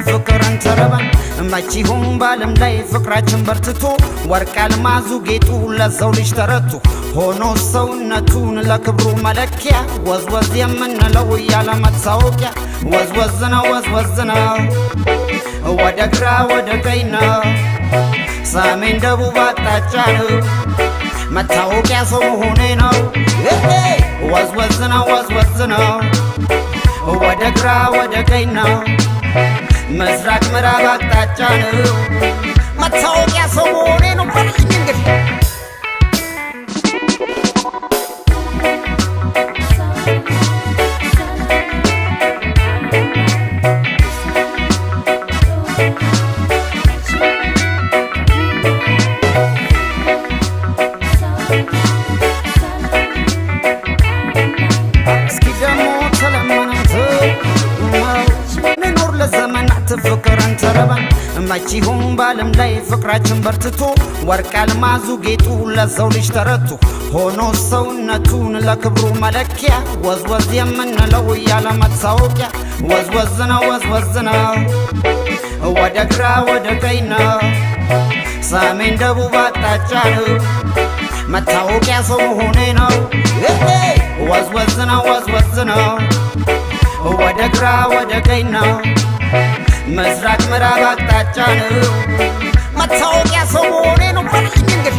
ፍቅርን ተረበን መቺሁን ባለም ላይ ፍቅራችን በርትቶ ወርቅ አልማዙ ጌጡ ለሰው ልጅ ተረቱ ሆኖ ሰውነቱን ለክብሩ መለኪያ ወዝወዝ የምንለው ያለ መታወቂያ ወዝወዝ ነው ወደ ግራ ወደ ቀኝ ነው ሰሜን ደቡብ አቅጣጫ ነው መታወቂያ ሰው መሆኔ ነው ወዝወዝ ነው ወደ ግራ ወደ ቀኝ ነው ምስራቅ ምዕራብ አቅጣጫ ነው መታወቂያ ሰው መሆኔ ነው በልኝ እንግዲህ ፍቅርን ተረበን መቺሁን ባለም ላይ ፍቅራችን በርትቶ ወርቅ አልማዙ ጌጡ ለሰው ልጅ ተረቱ ሆኖ ሰውነቱን ለክብሩ መለኪያ ወዝወዝ የምንለው ያለ መታወቂያ ወዝወዝ ነው ወደ ግራ ወደ ቀኝ ነው ሰሜን ደቡብ አቅጣጫ ነው መታወቂያ ሰው መሆኔ ነው ወዝወዝ ነው ወደ ግራ ወደ ቀኝ ነው ምስራቅ ምዕራብ አቅጣጫ ነው መታወቂያ ሰው መሆኔ ነው በልኝ እንግዲህ